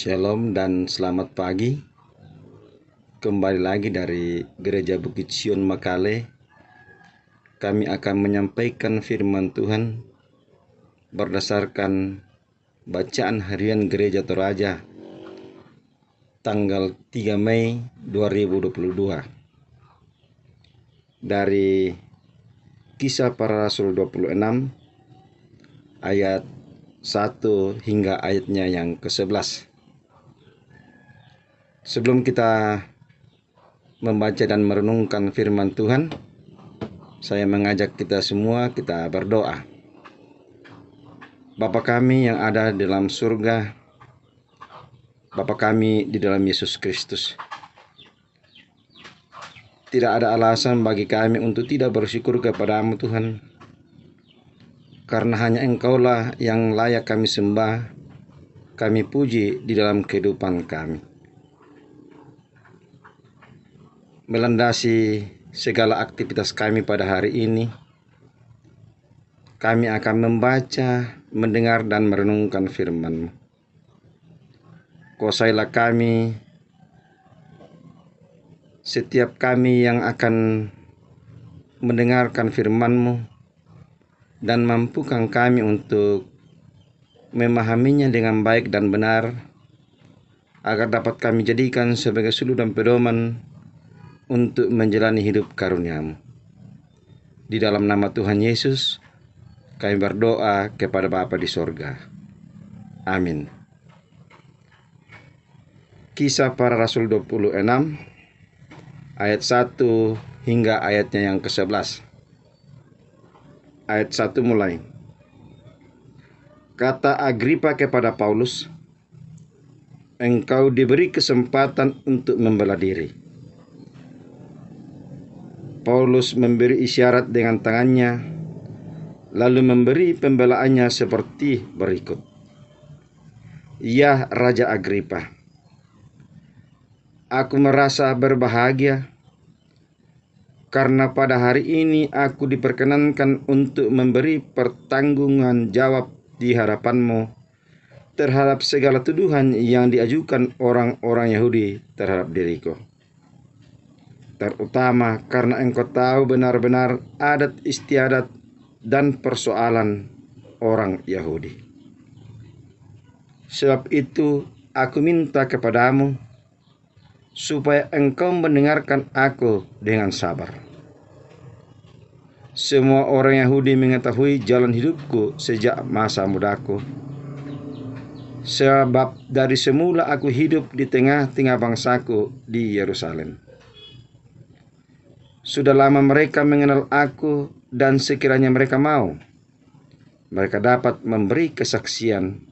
Shalom dan selamat pagi. Kembali lagi dari Gereja Bukit Sion Makale. Kami akan menyampaikan firman Tuhan berdasarkan bacaan harian Gereja Toraja tanggal 3 Mei 2022 dari Kisah Para Rasul 26 ayat 1 hingga ayatnya yang ke-11. Sebelum kita membaca dan merenungkan firman Tuhan, saya mengajak kita semua kita berdoa. Bapa kami yang ada di dalam surga, Bapa kami di dalam Yesus Kristus, tidak ada alasan bagi kami untuk tidak bersyukur kepada-Mu Tuhan, karena hanya Engkaulah yang layak kami sembah, kami puji di dalam kehidupan kami. Melandasi segala aktivitas kami pada hari ini, kami akan membaca, mendengar, dan merenungkan firman-Mu. Kuasailah kami, setiap kami yang akan mendengarkan firman-Mu, dan mampukan kami untuk memahaminya dengan baik dan benar, agar dapat kami jadikan sebagai suluh dan pedoman untuk menjalani hidup karunia-Mu. Di dalam nama Tuhan Yesus, kami berdoa kepada Bapa di sorga. Amin. Kisah Para Rasul 26 ayat 1 hingga ayatnya yang ke-11. Ayat 1 mulai. Kata Agripa kepada Paulus, "Engkau diberi kesempatan untuk membela diri." Paulus memberi isyarat dengan tangannya, lalu memberi pembelaannya seperti berikut. "Ya Raja Agripa, aku merasa berbahagia karena pada hari ini aku diperkenankan untuk memberi pertanggungan jawab di hadapan-Mu terhadap segala tuduhan yang diajukan orang-orang Yahudi terhadap diriku. Terutama karena engkau tahu benar-benar adat istiadat dan persoalan orang Yahudi. Sebab itu aku minta kepadamu supaya engkau mendengarkan aku dengan sabar. Semua orang Yahudi mengetahui jalan hidupku sejak masa mudaku. Sebab dari semula aku hidup di tengah-tengah bangsaku di Yerusalem. Sudah lama mereka mengenal aku, dan sekiranya mereka mau, mereka dapat memberi kesaksian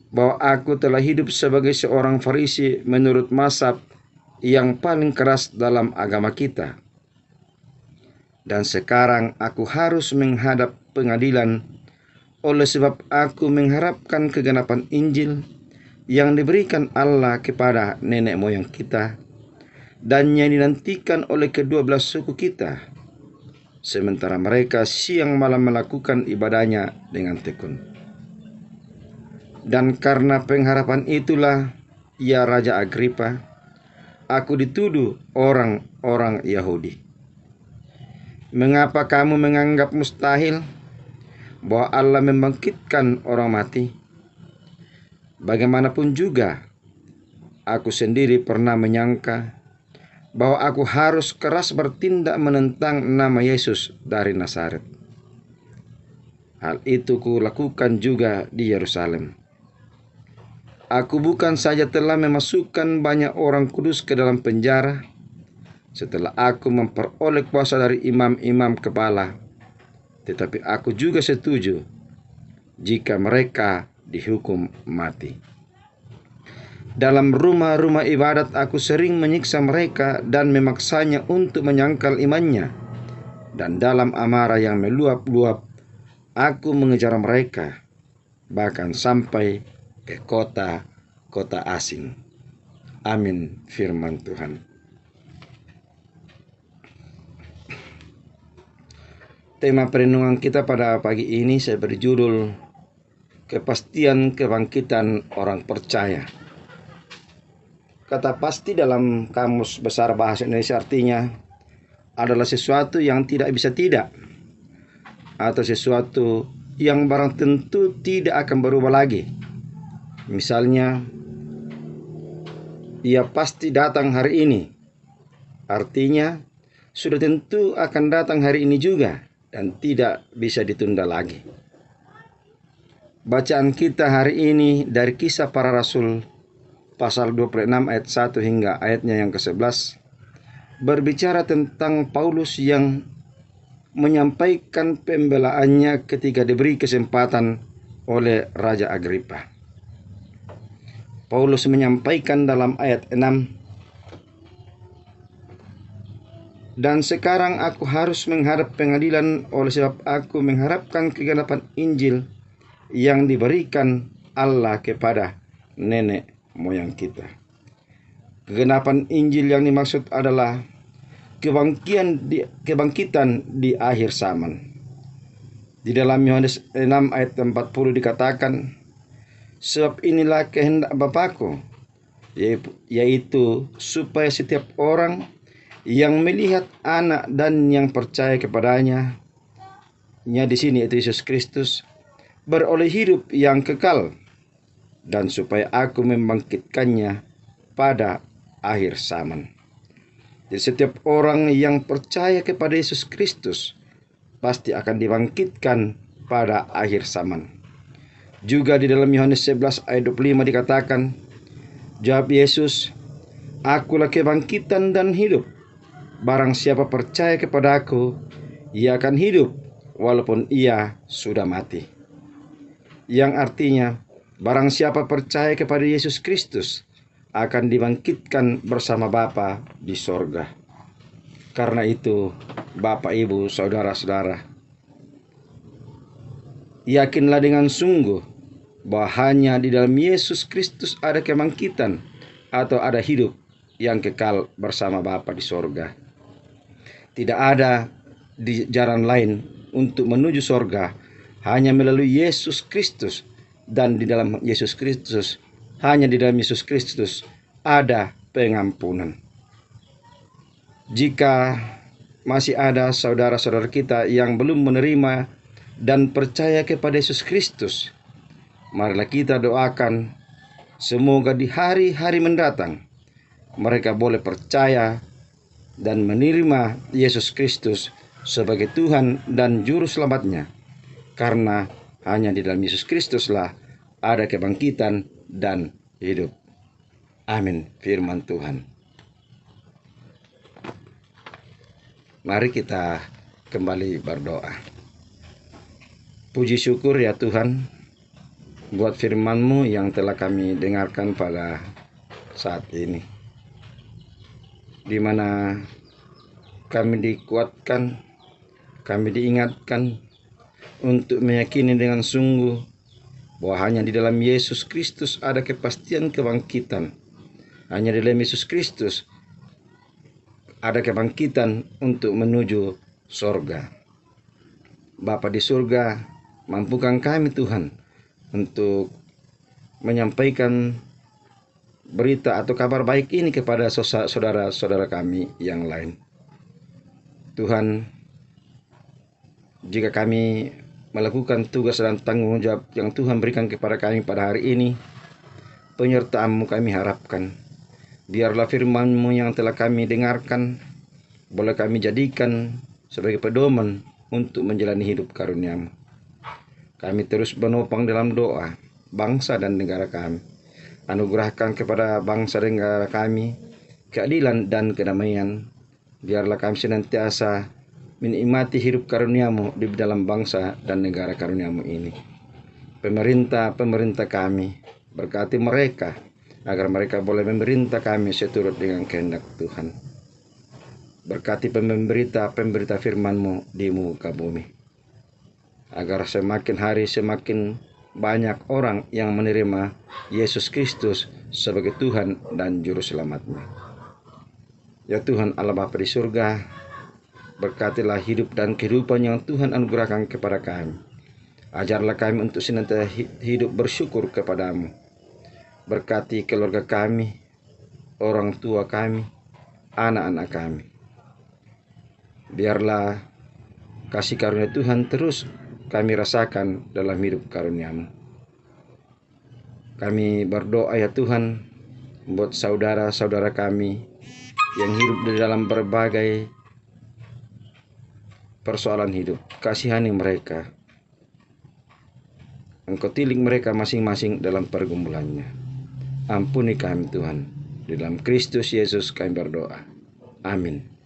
bahwa aku telah hidup sebagai seorang Farisi menurut mazhab yang paling keras dalam agama kita. Dan sekarang aku harus menghadap pengadilan oleh sebab aku mengharapkan kegenapan Injil yang diberikan Allah kepada nenek moyang kita, dan yang dinantikan oleh kedua belas suku kita, sementara mereka siang malam melakukan ibadahnya dengan tekun. Dan karena pengharapan itulah, ya Raja Agripa, aku dituduh orang-orang Yahudi. Mengapa kamu menganggap mustahil bahwa Allah membangkitkan orang mati? Bagaimanapun juga, aku sendiri pernah menyangka bahwa aku harus keras bertindak menentang nama Yesus dari Nazaret. Hal itu kulakukan juga di Yerusalem. Aku bukan saja telah memasukkan banyak orang kudus ke dalam penjara setelah aku memperoleh kuasa dari imam-imam kepala, tetapi aku juga setuju jika mereka dihukum mati. Dalam rumah-rumah ibadat aku sering menyiksa mereka dan memaksanya untuk menyangkal imannya. Dan dalam amarah yang meluap-luap, aku mengejar mereka, bahkan sampai ke kota-kota asing. Amin, firman Tuhan. Tema perenungan kita pada pagi ini saya beri judul Kepastian Kebangkitan Orang Percaya. Kata pasti dalam Kamus Besar Bahasa Indonesia artinya adalah sesuatu yang tidak bisa tidak, atau sesuatu yang barang tentu tidak akan berubah lagi. Misalnya, ia pasti datang hari ini, artinya sudah tentu akan datang hari ini juga dan tidak bisa ditunda lagi. Bacaan kita hari ini dari Kisah Para Rasul pasal 26 ayat 1 hingga ayatnya yang ke-11 berbicara tentang Paulus yang menyampaikan pembelaannya ketika diberi kesempatan oleh Raja Agripa. Paulus menyampaikan dalam ayat 6, "Dan sekarang aku harus menghadap pengadilan oleh sebab aku mengharapkan kegenapan Injil yang diberikan Allah kepada nenek moyang kita." Kegenapan Injil yang dimaksud adalah kebangkitan di akhir zaman. Di dalam Yohanes 6 ayat 40 dikatakan, "Sebab inilah kehendak Bapakku, yaitu supaya setiap orang yang melihat Anak dan yang percaya kepadanya," di sini itu Yesus Kristus, "beroleh hidup yang kekal, dan supaya aku membangkitkannya pada akhir zaman." Jadi setiap orang yang percaya kepada Yesus Kristus pasti akan dibangkitkan pada akhir zaman. Juga di dalam Yohanes 11 ayat 25 dikatakan, jawab Yesus, "Akulah kebangkitan dan hidup. Barang siapa percaya kepada aku, ia akan hidup walaupun ia sudah mati." Yang artinya, barang siapa percaya kepada Yesus Kristus akan dibangkitkan bersama Bapa di sorga. Karena itu, Bapak, Ibu, saudara-saudara, yakinlah dengan sungguh bahwa hanya di dalam Yesus Kristus ada kebangkitan atau ada hidup yang kekal bersama Bapa di sorga. Tidak ada di jalan lain untuk menuju sorga, hanya melalui Yesus Kristus, dan di dalam Yesus Kristus, hanya di dalam Yesus Kristus ada pengampunan. Jika masih ada saudara-saudara kita yang belum menerima dan percaya kepada Yesus Kristus, marilah kita doakan semoga di hari-hari mendatang mereka boleh percaya dan menerima Yesus Kristus sebagai Tuhan dan Juru Selamatnya, karena hanya di dalam Yesus Kristuslah ada kebangkitan dan hidup. Amin. Firman Tuhan. Mari kita kembali berdoa. Puji syukur ya Tuhan buat firman-Mu yang telah kami dengarkan pada saat ini, di mana kami dikuatkan, kami diingatkan untuk meyakini dengan sungguh bahwa hanya di dalam Yesus Kristus ada kepastian kebangkitan. Hanya di dalam Yesus Kristus ada kebangkitan untuk menuju sorga. Bapa di surga, mampukan kami Tuhan untuk menyampaikan berita atau kabar baik ini kepada saudara-saudara kami yang lain. Tuhan, jika kami melakukan tugas dan tanggung jawab yang Tuhan berikan kepada kami pada hari ini, penyertaan-Mu kami harapkan. Biarlah firman-Mu yang telah kami dengarkan boleh kami jadikan sebagai pedoman untuk menjalani hidup karunia-Mu. Kami terus menopang dalam doa bangsa dan negara kami. Anugerahkan kepada bangsa dan negara kami keadilan dan kedamaian. Biarlah kami senantiasa menikmati hidup karunia-Mu di dalam bangsa dan negara karunia-Mu ini. Pemerintah kami, berkati mereka agar mereka boleh memerintah kami seturut dengan kehendak Tuhan. Berkati pemberita firman-Mu di muka bumi, agar semakin hari semakin banyak orang yang menerima Yesus Kristus sebagai Tuhan dan Juru Selamatnya. Ya Tuhan Allah Bapa di surga, berkatilah hidup dan kehidupan yang Tuhan anugerahkan kepada kami. Ajarlah kami untuk senantiasa hidup bersyukur kepada-Mu. Berkati keluarga kami, orang tua kami, anak-anak kami. Biarlah kasih karunia Tuhan terus kami rasakan dalam hidup karunia-Mu. Kami berdoa ya Tuhan buat saudara-saudara kami yang hidup di dalam berbagai persoalan hidup. Kasihani mereka. Engkau tilik mereka masing-masing dalam pergumulannya. Ampuni kami Tuhan. Di dalam Kristus Yesus kami berdoa. Amin.